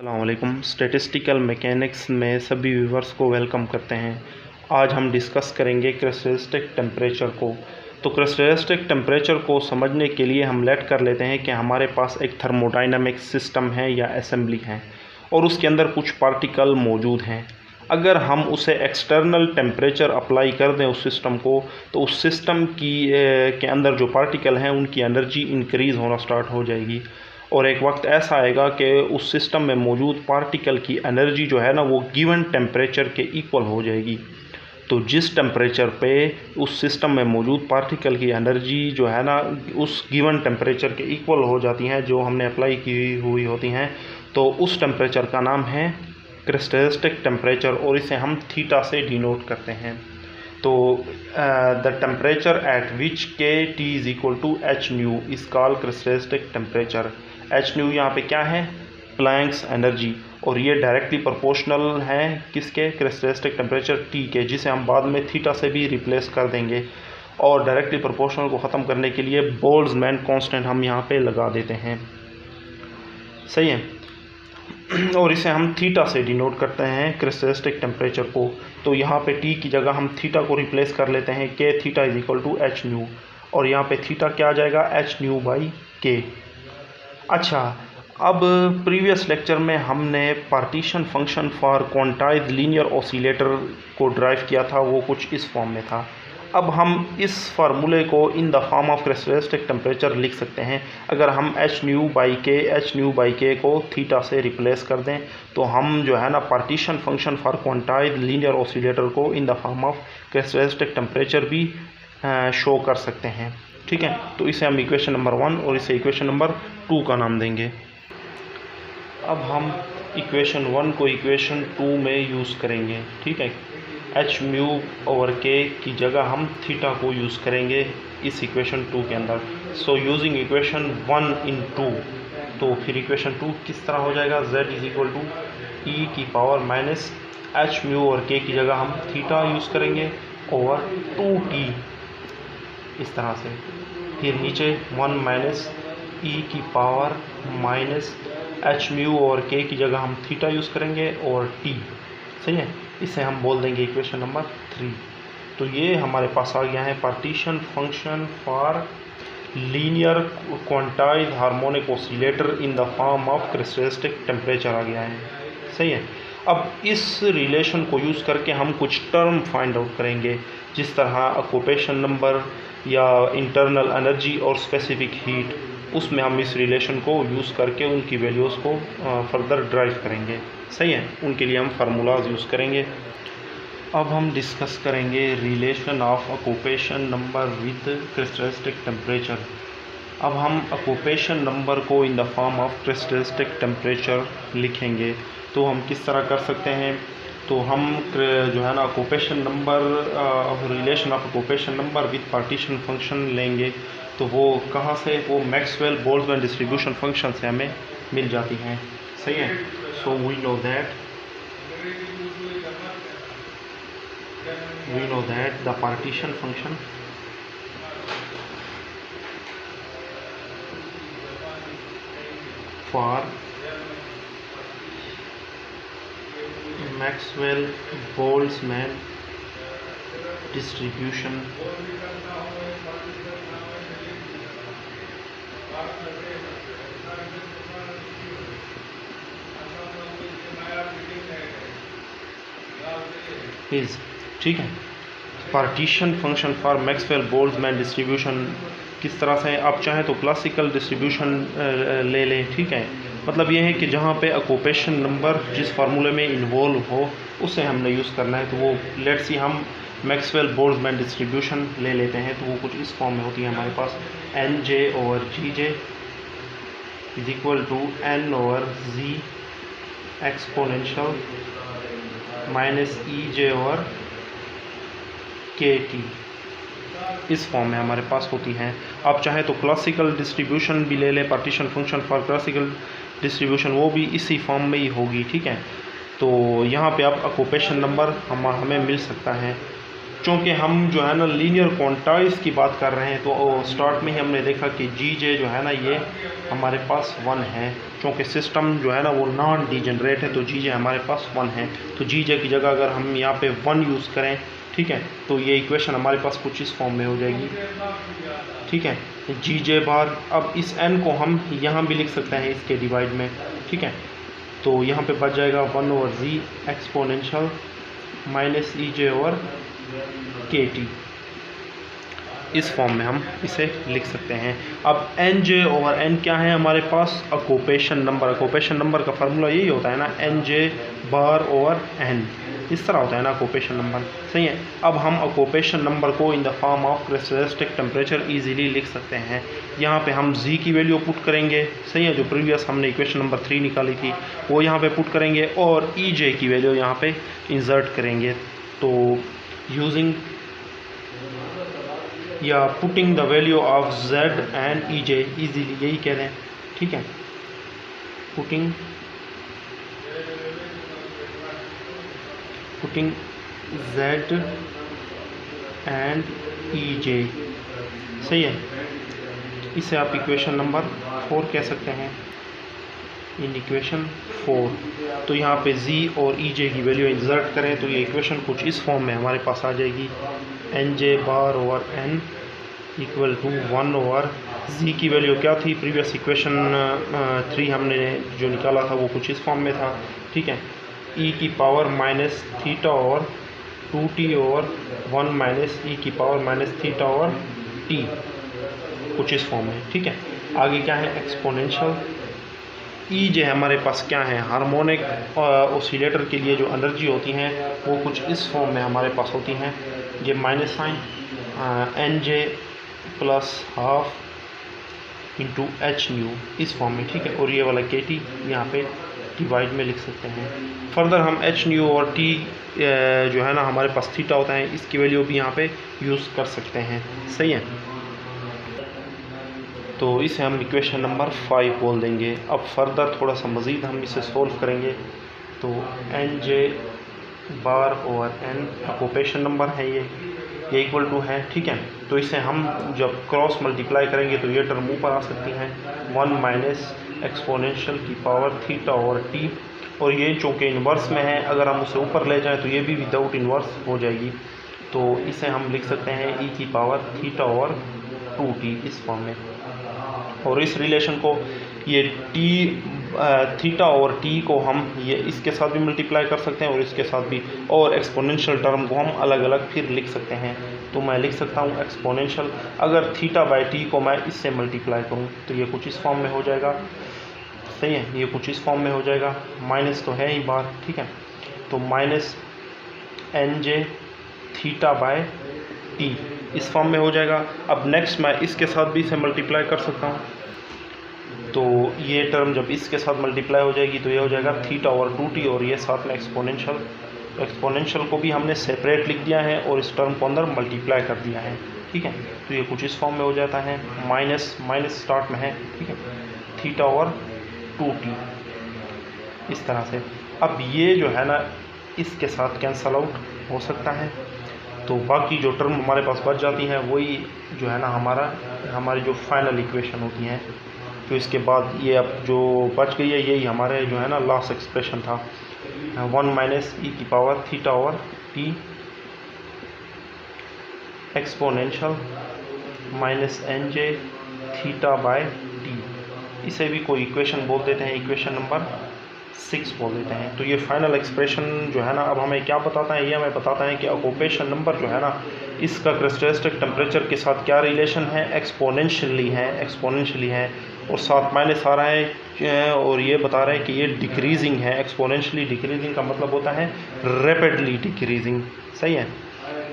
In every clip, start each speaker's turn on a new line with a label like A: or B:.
A: अस्सलामुअलैकुम। Statistical mechanics में सभी व्यूवर्स को वेलकम करते हैं। आज हम डिस्कस करेंगे क्रिस्टलिस्टिक टेम्परेचर को। तो क्रिस्टलिस्टिक टेम्परेचर को समझने के लिए हम लेट कर लेते हैं कि हमारे पास एक थर्मोडाइनमिक सिस्टम है या असेंबली है और उसके अंदर कुछ पार्टिकल मौजूद हैं। अगर हम उसे एक्सटर्नल टेम्परेचर अप्लाई कर दें उस सिस्टम को, तो उस सिस्टम के अंदर जो पार्टिकल हैं उनकी एनर्जी इंक्रीज़ होना स्टार्ट हो जाएगी और एक वक्त ऐसा आएगा कि उस सिस्टम में मौजूद पार्टिकल की एनर्जी जो है ना वो गिवन टेम्परेचर के इक्वल हो जाएगी। तो जिस टेम्परेचर पे उस सिस्टम में मौजूद पार्टिकल की एनर्जी जो है ना उस गिवन टेम्परेचर के इक्वल हो जाती हैं, जो हमने अप्लाई की हुई होती हैं, तो उस टेम्परेचर का नाम है क्रिस्टलिस्टिक टेम्परेचर और इसे हम थीटा से डिनोट करते हैं। तो the temperature at which K T is equal to H nu is called characteristic temperature. H nu यहाँ पे क्या है? प्लैंक्स एनर्जी, और ये डायरेक्टली प्रोपोर्शनल है किसके? क्रिस्टलिस्टिक टेम्परेचर टी के, जिसे हम बाद में थीटा से भी रिप्लेस कर देंगे। और डायरेक्टली प्रोपोर्शनल को ख़त्म करने के लिए बोल्ट्जमैन कांस्टेंट हम यहाँ पे लगा देते हैं। सही है। और इसे हम थीटा से डिनोट करते हैं क्रिस्टलिस्टिक टेम्परेचर को। तो यहाँ पे टी की जगह हम थीटा को रिप्लेस कर लेते हैं के theta is equal to H nu, और यहाँ पे थीटा क्या आ जाएगा? एच न्यू बाई के। अच्छा, अब प्रीवियस लेक्चर में हमने partition function for quantized linear oscillator को ड्राइव किया था, वो कुछ इस फॉर्म में था। अब हम इस फार्मूले को in the form of characteristic temperature लिख सकते हैं। अगर हम एच न्यू बाई के को थीटा से रिप्लेस कर दें, तो हम जो है ना partition function for quantized linear oscillator को in the form of characteristic temperature भी शो कर सकते हैं। ठीक है, तो इसे हम इक्वेशन नंबर 1 और इसे इक्वेशन नंबर 2 का नाम देंगे। अब हम इक्वेशन 1 को इक्वेशन 2 में यूज़ करेंगे। ठीक है, एच म्यू ओवर के की जगह हम थीटा को यूज़ करेंगे इस इक्वेशन 2 के अंदर। सो यूजिंग इक्वेशन 1 इन 2, तो फिर इक्वेशन 2 किस तरह हो जाएगा? z इज इक्वल टू ई की पावर माइनस एच म्यू और के की जगह हम थीटा यूज़ करेंगे ओवर 2t, इस तरह से। फिर नीचे 1 माइनस ई की पावर माइनस एच म्यू और के की जगह हम थीटा यूज़ करेंगे और t। सही है, इसे हम बोल देंगे इक्वेशन नंबर 3। तो ये हमारे पास आ गया है partition function for linear quantized harmonic oscillator in the form of characteristic temperature आ गया है। सही है। अब इस रिलेशन को यूज़ करके हम कुछ टर्म फाइंड आउट करेंगे, जिस तरह ऑक्यूपेशन नंबर या इंटरनल एनर्जी और स्पेसिफिक हीट, उसमें हम इस रिलेशन को यूज़ करके उनकी वैल्यूज़ को फर्दर ड्राइव करेंगे। सही है, उनके लिए हम फार्मूलाज यूज़ करेंगे। अब हम डिस्कस करेंगे relation of occupation number with characteristic temperature. अब हम ऑक्यूपेशन नंबर को in the form of characteristic temperature लिखेंगे। तो हम किस तरह कर सकते हैं? तो हम जो है ना occupation number relation of occupation number with partition function लेंगे। तो वो कहाँ से? वो मैक्सवेल बोल्ट्जमैन डिस्ट्रीब्यूशन फंक्शन से हमें मिल जाती हैं। सही है। So we know that the partition function for Maxwell Boltzmann distribution is, ठीक है, partition function for Maxwell Boltzmann distribution किस तरह से? आप चाहें तो क्लासिकल डिस्ट्रीब्यूशन ले लें। ठीक है, मतलब ये है कि जहाँ पे ऑक्यूपेशन नंबर जिस फार्मूले में इन्वॉल्व हो उसे हमने यूज़ करना है। तो वो लेट्स सी हम मैक्सवेल बोल्ट्जमैन डिस्ट्रीब्यूशन ले लेते हैं। तो वो कुछ इस फॉर्म में होती है हमारे पास, N J over G J is equal to N over G exponential minus E J over K T, इस फॉर्म में हमारे पास होती हैं। आप चाहे तो क्लासिकल डिस्ट्रीब्यूशन भी ले लें, partition function for classical distribution, वो भी इसी फॉर्म में ही होगी। ठीक है, तो यहाँ पे आप ऑक्यूपेशन नंबर हमें मिल सकता है। चूँकि हम जो है ना लीनियर क्वांटाइज की बात कर रहे हैं तो स्टार्ट में ही हमने देखा कि जी जे जो है ना ये हमारे पास 1 है। चूँकि सिस्टम जो है ना वो नॉन डिजेनरेट है तो जी जे हमारे पास 1 है। तो जी जे की जगह अगर हम यहाँ पे 1 यूज़ करें, ठीक है, तो ये इक्वेशन हमारे पास कुछ इस फॉर्म में हो जाएगी, ठीक है, जी जे बार। अब इस n को हम यहाँ भी लिख सकते हैं इसके डिवाइड में, ठीक है, तो यहाँ पे बच जाएगा 1/z exponential minus E J over K T. इस फॉर्म में हम इसे लिख सकते हैं। अब एन जे ओवर एन क्या है हमारे पास? Occupation number. ऑक्यूपेशन नंबर का फार्मूला यही होता है ना, N J bar over N, इस तरह होता है ना ऑक्यूपेशन नंबर, सही है। अब हम ऑक्यूपेशन नंबर को in the form of characteristic temperature easily लिख सकते हैं। यहाँ पे हम जी की वैल्यू पुट करेंगे, सही है, जो प्रीवियस हमने इक्वेशन नंबर 3 निकाली थी वो यहाँ पे पुट करेंगे और ई जे की वैल्यू यहाँ पे इंसर्ट करेंगे। तो यूजिंग या putting the value of z and E J, easily यही कह रहे हैं, ठीक है, पुटिंग z एंड ई जे, सही है। इसे आप इक्वेशन नंबर 4 कह सकते हैं। इन इक्वेशन 4 तो यहाँ पे z और ई जे की वैल्यू इंसर्ट करें तो ये इक्वेशन कुछ इस फॉर्म में हमारे पास आ जाएगी, N J bar over N equal to 1 over z की वैल्यू क्या थी? प्रीवियस इक्वेशन 3 हमने जो निकाला था वो कुछ इस फॉर्म में था, ठीक है, e की power minus theta over 2t over 1 minus e की power minus theta over t, कुछ इस फॉर्म में, ठीक है। आगे क्या है? एक्सपोनेंशियल ई जे हमारे पास क्या है? हार्मोनिक ऑसिलेटर के लिए जो एनर्जी होती हैं वो कुछ इस फॉर्म में हमारे पास होती हैं, ये minus sign N J plus half into h nu, इस फॉर्म में, ठीक है, और ये वाला के टी यहाँ पे डिवाइड में लिख सकते हैं। फर्दर हम एच न्यू और टी जो है ना हमारे पास थीटा होता है, इसकी वैल्यू भी यहाँ पे यूज़ कर सकते हैं, सही है। तो इसे हम इक्वेशन नंबर 5 बोल देंगे। अब फर्दर थोड़ा सा मज़ीद हम इसे सोल्व करेंगे। तो N J bar over N occupation number है ये इक्वल टू है, ठीक है। तो इसे हम जब क्रॉस मल्टीप्लाई करेंगे तो ये टर्म ऊपर आ सकती हैं, 1 माइनस एक्सपोनेंशियल की पावर थीटा ओवर टी, और ये चूँकि इन्वर्स में है अगर हम उसे ऊपर ले जाएं तो ये भी विदाउट इन्वर्स हो जाएगी। तो इसे हम लिख सकते हैं ई की पावर थीटा ओवर 2t इस फॉर्म में। और इस रिलेशन को ये टी थीटा और टी को हम ये इसके साथ भी मल्टीप्लाई कर सकते हैं और इसके साथ भी, और एक्सपोनेंशियल टर्म को हम अलग अलग फिर लिख सकते हैं। तो मैं लिख सकता हूँ एक्सपोनेंशियल, अगर थीटा बाई टी को मैं इससे मल्टीप्लाई करूँ तो ये कुछ इस फॉर्म में हो जाएगा, सही है, ये कुछ इस फॉर्म में हो जाएगा, माइनस तो है ही बार, ठीक है। तो minus n j theta by t इस फॉर्म में हो जाएगा। अब नेक्स्ट मैं इसके साथ भी इसे मल्टीप्लाई कर सकता हूँ, तो ये टर्म जब इसके साथ मल्टीप्लाई हो जाएगी तो ये हो जाएगा थीटा ओवर 2t, और ये साथ में एक्सपोनेंशियल, एक्सपोनेंशियल को भी हमने सेपरेट लिख दिया है और इस टर्म को अंदर मल्टीप्लाई कर दिया है, ठीक है। तो ये कुछ इस फॉर्म में हो जाता है, माइनस माइनस स्टार्ट में है, ठीक है, थीटा ओवर 2t इस तरह से। अब ये जो है ना इसके साथ कैंसल आउट हो सकता है, तो बाकी जो टर्म हमारे पास बच जाती हैं वही जो है ना हमारी जो फाइनल इक्वेशन होती हैं। तो इसके बाद ये अब जो बच गई है यही हमारे जो है ना लास्ट एक्सप्रेशन था, 1 माइनस ई की power theta over t exponential minus n j theta by t, इसे भी कोई इक्वेशन बोल देते हैं, इक्वेशन नंबर 6 बोल देते हैं। तो ये फाइनल एक्सप्रेशन जो है ना अब हमें क्या बताता है? ये हमें बताता है कि ऑक्यूपेशन नंबर जो है ना इसका क्रिस्टलिस्टिक टेम्परेचर के साथ क्या रिलेशन है? एक्सपोनेंशियली है और साथ माइनस आ रहा है, और ये बता रहे हैं कि ये डिक्रीजिंग है। एक्सपोनेंशियली डिक्रीजिंग का मतलब होता है रैपिडली डिक्रीजिंग, सही है।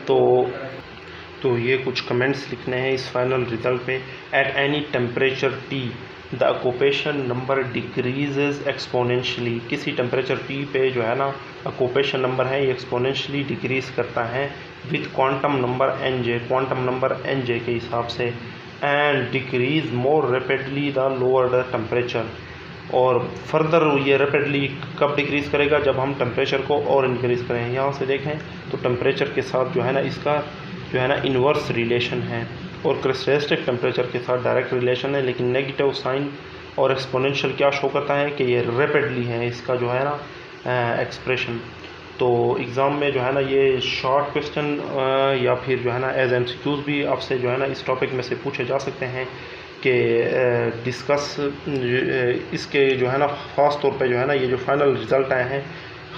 A: तो ये कुछ कमेंट्स लिखने हैं इस फाइनल रिजल्ट पे। At any temperature T the occupation number decreases exponentially, किसी टेम्परेचर टी पे जो है ना ऑक्यूपेशन नंबर है ये एक्सपोनेंशियली डिक्रीज करता है with quantum number n j, quantum number n j के हिसाब से, and decrease more rapidly the lower the temperature, और फर्दर ये रैपिडली कब डिक्रीज़ करेगा, जब हम टेम्परेचर को और इंक्रीज़ करें। यहाँ से देखें तो टेम्परेचर के साथ जो है ना इसका जो है ना इन्वर्स रिलेशन है, और क्रिस्टलिस्टिक टेम्परेचर के साथ डायरेक्ट रिलेशन है, लेकिन नेगेटिव साइन और एक्सपोनेंशियल क्या शो करता है कि ये रैपिडली है इसका जो है ना एक्सप्रेशन। तो एग्ज़ाम में जो है ना ये शॉर्ट क्वेश्चन या फिर जो है ना एज MCQs भी आपसे जो है ना इस टॉपिक में से पूछे जा सकते हैं कि डिस्कस इसके जो है ना ख़ास तौर पे जो है ना ये जो फाइनल रिज़ल्ट आए हैं,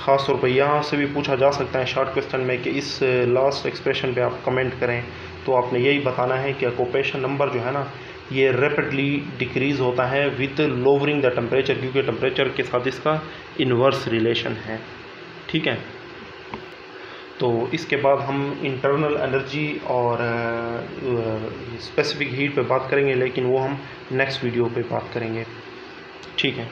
A: ख़ास तौर पे यहाँ से भी पूछा जा सकता है शॉर्ट क्वेश्चन में कि इस लास्ट एक्सप्रेशन पे आप कमेंट करें। तो आपने यही बताना है कि ऑक्यूपेशन नंबर जो है ना ये रैपिडली डिक्रीज़ होता है विद लोवरिंग द टेम्परेचर, क्योंकि टेम्परेचर के साथ इसका इन्वर्स रिलेशन है। ठीक है, तो इसके बाद हम इंटरनल एनर्जी और स्पेसिफिक हीट पे बात करेंगे, लेकिन वो हम नेक्स्ट वीडियो पे बात करेंगे। ठीक है।